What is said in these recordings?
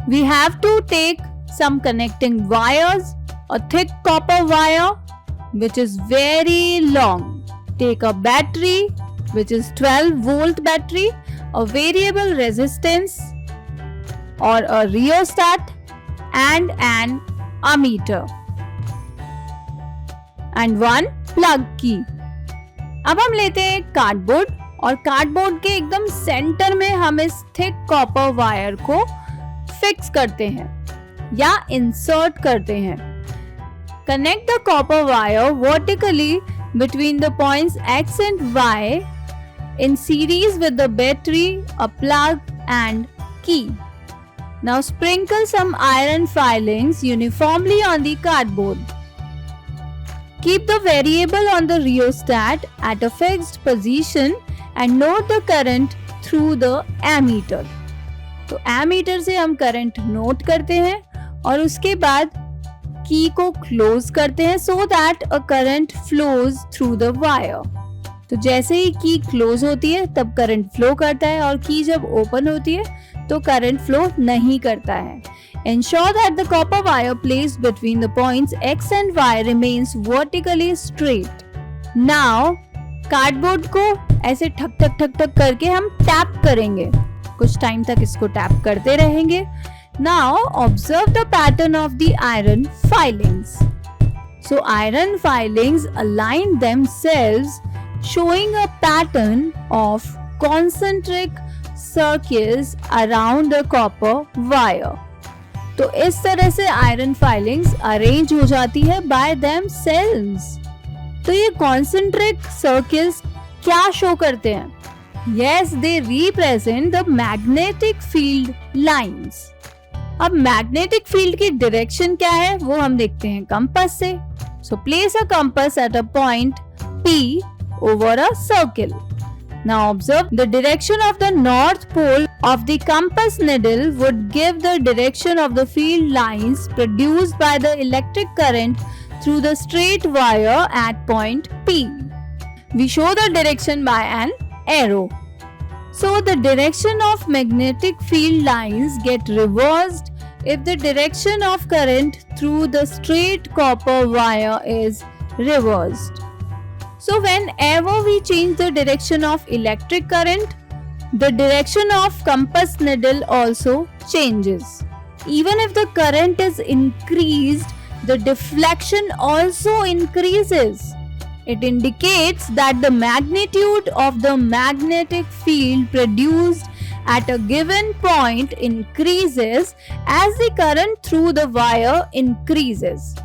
we have to take some connecting wires, a thick copper wire which is very long. Take a battery which is 12-volt battery, a variable resistance or a rheostat and an ammeter and one plug key. अब हम लेते हैं cardboard और cardboard के एकदम centre में हम इस थिक कॉपर वायर को फिक्स करते हैं या इंसर्ट करते हैं. Connect the copper wire vertically between the points X and Y in series with the battery, a plug and key. Now sprinkle some iron filings uniformly on the cardboard. Keep the variable on the rheostat at a fixed position and note the current through the ammeter. तो ammeter से हम current note करते हैं और उसके बाद की को क्लोज करते हैं so that a current flows through the wire. तो जैसे ही की क्लोज होती है तब करंट फ्लो करता है और की जब ओपन होती है तो करंट फ्लो नहीं करता है. Ensure that the copper wire placed between the points X and Y remains vertically straight. Now cardboard को ऐसे ठक ठक ठक ठक करके हम टैप करेंगे. कुछ टाइम तक इसको टैप करते रहेंगे. Now observe the pattern of the iron filings. So iron filings align themselves showing a pattern of concentric circles around the copper wire. तो इस तरह से आयरन फाइलिंग्स अरेंज हो जाती है बाय themselves. तो ये concentric circles क्या शो करते हैं? Yes, they represent the magnetic field lines. अब मैग्नेटिक फील्ड की डायरेक्शन क्या है वो हम देखते हैं कंपास से. So place a compass at a point P over a circle. Now observe the direction of the north pole of the compass needle would give the direction of the field lines produced by the electric current through the straight wire at point P. We show the direction by an arrow. So the direction of magnetic field lines get reversed if the direction of current through the straight copper wire is reversed. So whenever we change the direction of electric current, the direction of compass needle also changes. Even if the current is increased, the deflection also increases. It indicates that the magnitude of the magnetic field produced at a given point increases as the current through the wire increases.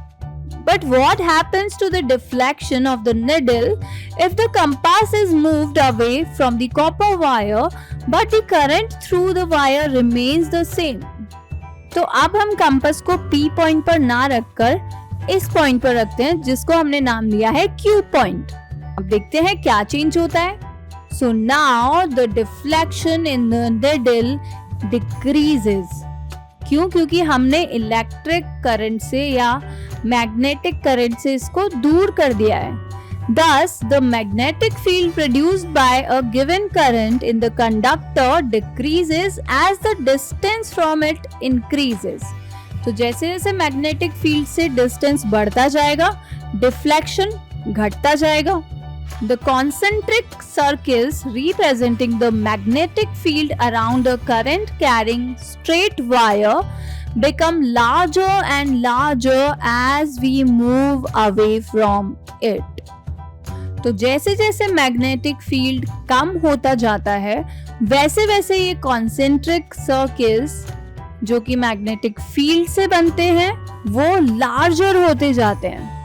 But what happens to the deflection of the needle if the compass is moved away from the copper wire but the current through the wire remains the same? तो अब हम compass को P point पर ना रखकर इस point पर रखते हैं जिसको हमने नाम दिया है Q पॉइंट. अब देखते हैं क्या चेंज होता है. So now the deflection in the needle decreases. क्यों? क्योंकि हमने इलेक्ट्रिक करंट से या मैग्नेटिक करंट से इसको दूर कर दिया है. Thus, the magnetic field produced by a given current in the conductor decreases as the distance from it increases. तो जैसे जैसे मैग्नेटिक फील्ड से डिस्टेंस बढ़ता जाएगा, डिफ्लेक्शन घटता जाएगा. The concentric circles representing the magnetic field around a current carrying straight wire become larger and larger as we move away from it. तो जैसे जैसे मैग्नेटिक फील्ड कम होता जाता है वैसे वैसे ये कॉन्सेंट्रिक सर्कल्स जो कि मैग्नेटिक फील्ड से बनते हैं वो लार्जर होते जाते हैं.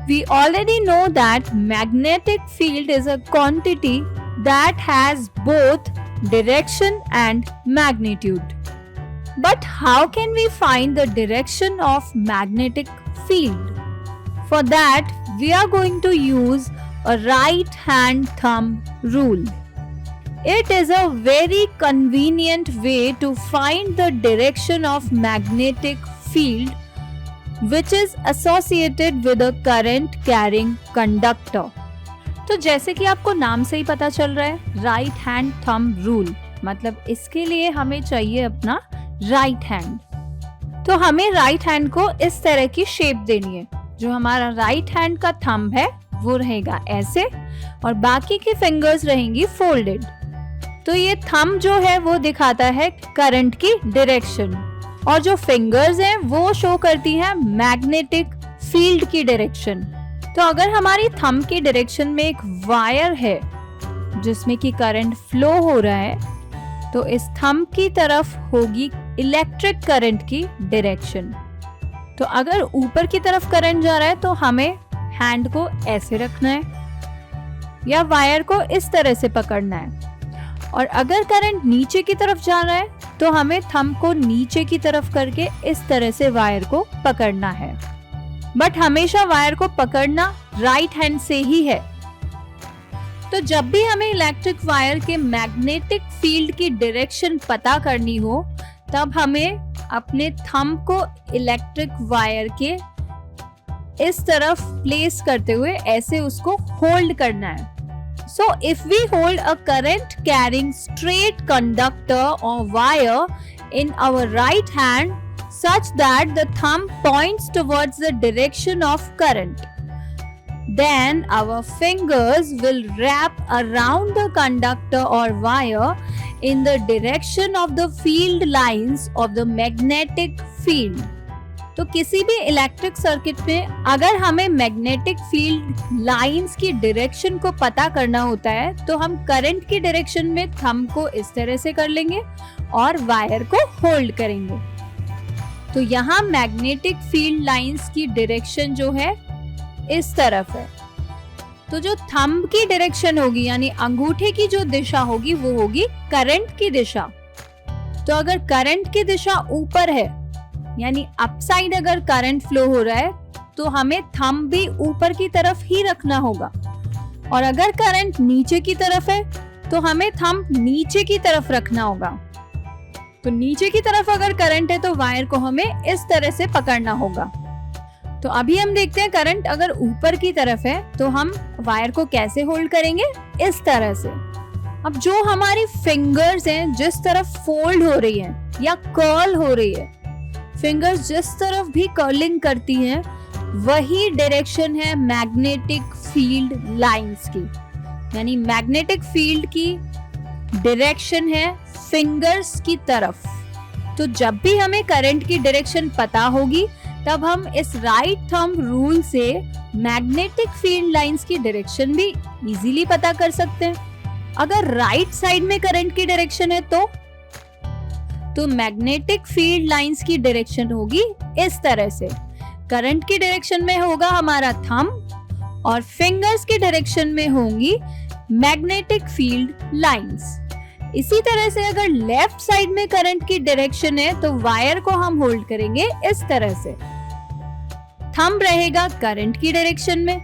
We already know that magnetic field is a quantity that has both direction and magnitude. But how can we find the direction of magnetic field? For that, we are going to use a right hand thumb rule. It is a very convenient way to find the direction of magnetic field which is associated with a current carrying conductor. तो जैसे कि आपको नाम से ही पता चल रहा है, राइट हैंड थंब रूल मतलब इसके लिए हमें चाहिए अपना राइट हैंड। तो हमें राइट हैंड को इस तरह की शेप देनी है। जो हमारा राइट हैंड का थंब है वो रहेगा ऐसे और बाकी की फिंगर्स रहेंगी फोल्डेड। तो ये थंब जो है वो दिखाता है करंट की डायरेक्शन और जो फिंगर्स हैं वो शो करती हैं मैग्नेटिक फील्ड की डायरेक्शन। तो अगर हमारी थंब की डायरेक्शन में एक वायर है जिसमें कि करंट फ्लो हो रहा है तो इस थंब की तरफ होगी इलेक्ट्रिक करंट की डायरेक्शन। तो अगर ऊपर की तरफ करंट जा रहा है तो हमें हैंड को ऐसे रखना है या वायर को इस तरह से पकड़ना है, और अगर करंट नीचे की तरफ जा रहा है तो हमें थंब को नीचे की तरफ करके इस तरह से वायर को पकड़ना है। बट हमेशा वायर को पकड़ना राइट हैंड से ही है। तो जब भी हमें इलेक्ट्रिक वायर के मैग्नेटिक फील्ड की डायरेक्शन पता करनी हो तब हमें अपने थंब को इलेक्ट्रिक वायर के इस तरफ प्लेस करते हुए ऐसे उसको होल्ड करना है। So if we hold a current carrying straight conductor or wire in our right hand such that the thumb points towards the direction of current, then our fingers will wrap around the conductor or wire in the direction of the field lines of the magnetic field. तो किसी भी electric circuit में अगर हमें magnetic field lines की direction को पता करना होता है तो हम करंट की डायरेक्शन में थंब को इस तरह से कर लेंगे और वायर को होल्ड करेंगे। तो यहाँ मैग्नेटिक फील्ड लाइंस की डायरेक्शन जो है इस तरफ है। तो जो थंब की डायरेक्शन होगी यानी अंगूठे की जो दिशा होगी वो होगी करंट की दिशा। तो अगर करंट की दिशा ऊपर है यानी अपसाइड अगर करंट फ्लो हो रहा है तो हमें थंब भी ऊपर की तरफ ही रखना होगा, और अगर करंट नीचे की तरफ है तो हमें थंब नीचे की तरफ रखना होगा। तो नीचे की तरफ अगर करंट है तो वायर को हमें इस तरह से पकड़ना होगा। तो अभी हम देखते हैं करंट अगर ऊपर की तरफ है तो हम वायर को कैसे होल्ड करेंगे, इस तरह से। अब जो हमारी फिंगर्स हैं जिस तरफ फोल्ड हो रही हैं या कर्ल हो रही है, फिंगर्स जिस तरफ भी कर्लिंग करती हैं वही डायरेक्शन है मैग्नेटिक फील्ड लाइंस की, यानी मैग्नेटिक फील्ड की डायरेक्शन है फिंगर्स की तरफ। तो जब भी हमें करंट की डायरेक्शन पता होगी तब हम इस राइट थंब रूल से मैग्नेटिक फील्ड लाइंस की डायरेक्शन भी इजीली पता कर सकते हैं। अगर राइट साइड में करंट की डायरेक्शन है तो मैग्नेटिक फील्ड लाइंस की डायरेक्शन होगी इस तरह से। करंट की डायरेक्शन में होगा हमारा थंब और फिंगर्स की डायरेक्शन में होंगी मैग्नेटिक फील्ड लाइंस। इसी तरह से अगर लेफ्ट साइड में करंट की डायरेक्शन है तो वायर को हम होल्ड करेंगे इस तरह से। थंब रहेगा करंट की डायरेक्शन में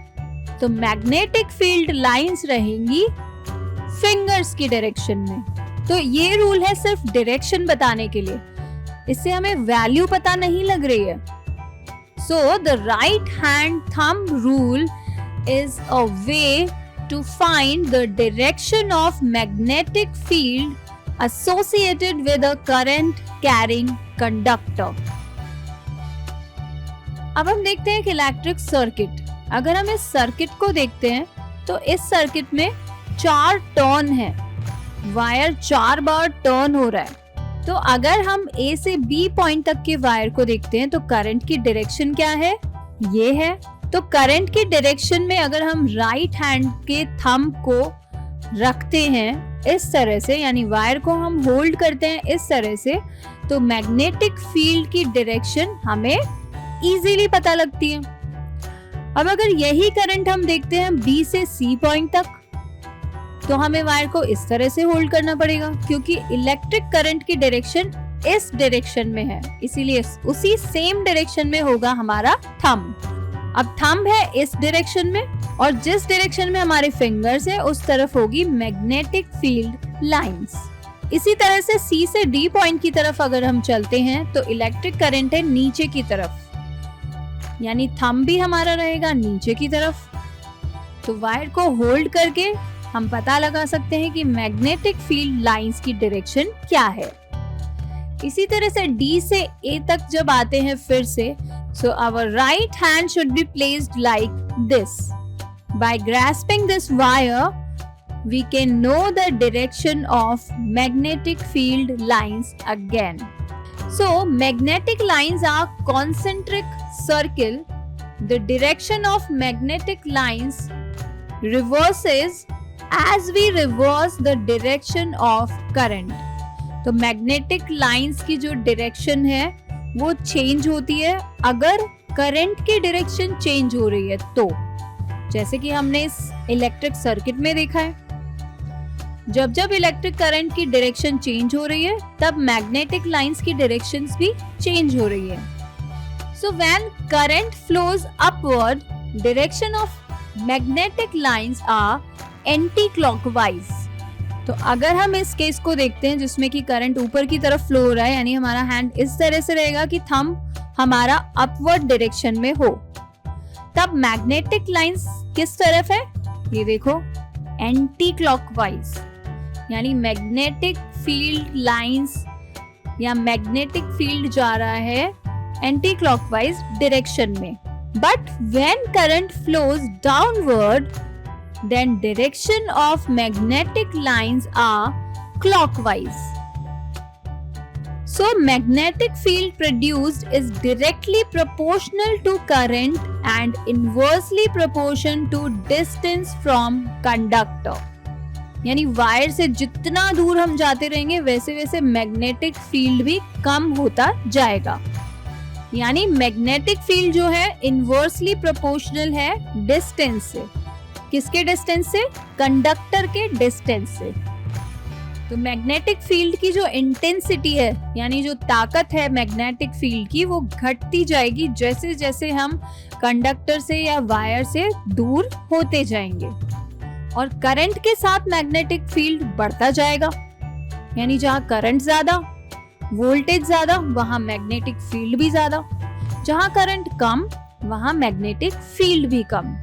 तो मैग्नेटिक फील्ड लाइंस रहेंगी फिंगर्स की डायरेक्शन में। तो ये रूल है सिर्फ डायरेक्शन बताने के लिए, इससे हमें वैल्यू पता नहीं लग रही है। So the right hand thumb rule is a way to find the direction of magnetic field associated with a current carrying conductor. अब हम देखते हैं कि इलेक्ट्रिक सर्किट, अगर हम इस सर्किट को देखते हैं तो इस सर्किट में 4 टर्न है, वायर 4 बार टर्न हो रहा है। तो अगर हम A से B पॉइंट तक के वायर को देखते हैं तो करंट की डायरेक्शन क्या है, ये है। तो करंट की डायरेक्शन में अगर हम राइट हैंड के थंब को रखते हैं इस तरह से, यानी वायर को हम होल्ड करते हैं इस तरह से, तो मैग्नेटिक फील्ड की डायरेक्शन हमें इजीली पता लगती है। अब अगर यही करंट हम देखते हैं B से C पॉइंट तक तो हमें वायर को इस तरह से होल्ड करना पड़ेगा क्योंकि इलेक्ट्रिक करंट की डायरेक्शन इस डायरेक्शन में है, इसीलिए उसी सेम डायरेक्शन में होगा हमारा थंब। अब थंब है इस डायरेक्शन में और जिस डायरेक्शन में हमारे फिंगर्स है उस तरफ होगी मैग्नेटिक फील्ड लाइंस। इसी तरह से C से D पॉइंट की तरफ अगर हम चलते हैं तो इलेक्ट्रिक करंट है नीचे की तरफ, यानी थंब भी हमारा रहेगा नीचे की तरफ। तो वायर को होल्ड करके हम पता लगा सकते हैं कि मैग्नेटिक फील्ड लाइंस की डायरेक्शन क्या है। इसी तरह से D से A तक जब आते हैं फिर से, so our right hand should be placed like this. By grasping this wire, we can know the direction of magnetic field lines again. So magnetic lines are concentric circle. The direction of magnetic lines reverses as we reverse the direction of current. तो magnetic lines की जो direction है वो change होती है अगर current की direction change हो रही है तो, जैसे कि हमने इस इलेक्ट्रिक सर्किट में देखा है। जब जब इलेक्ट्रिक करंट की डायरेक्शन चेंज हो रही है तब मैग्नेटिक लाइंस की डायरेक्शंस भी चेंज हो रही है। So when current flows upward, direction of magnetic lines are anti clockwise. तो अगर हम इस केस को देखते हैं जिसमें कि करंट ऊपर की तरफ फ्लो हो रहा है, यानी हमारा हैंड इस तरह से रहेगा कि थंब हमारा अपवर्ड डायरेक्शन में हो, तब मैग्नेटिक लाइंस किस तरफ है, ये देखो एंटी क्लॉकवाइज, यानी मैग्नेटिक फील्ड लाइंस या मैग्नेटिक फील्ड जा रहा है एंटी क्लॉकवाइज डायरेक्शन में। But when current flows downward, then direction of magnetic lines are clockwise. So magnetic field produced is directly proportional to current and inversely proportional to distance from conductor. यानी wire से जितना दूर हम जाते रहेंगे वैसे वैसे मैग्नेटिक फील्ड भी कम होता जाएगा। यानी मैग्नेटिक फील्ड जो है इनवर्सली प्रोपोर्शनल है डिस्टेंस से। किसके डिस्टेंस से? कंडक्टर के डिस्टेंस से। तो मैग्नेटिक फील्ड की जो इंटेंसिटी है, यानी जो ताकत है मैग्नेटिक फील्ड की, वो घटती जाएगी जैसे जैसे हम कंडक्टर से या वायर से दूर होते जाएंगे। और करंट के साथ मैग्नेटिक फील्ड बढ़ता जाएगा, यानी जहाँ करंट ज्यादा, वोल्टेज ज्यादा, वहाँ मैग्नेटिक फील्ड भी ज्यादा। जहाँ करंट कम, वहाँ मैग्नेटिक फील्ड भी कम।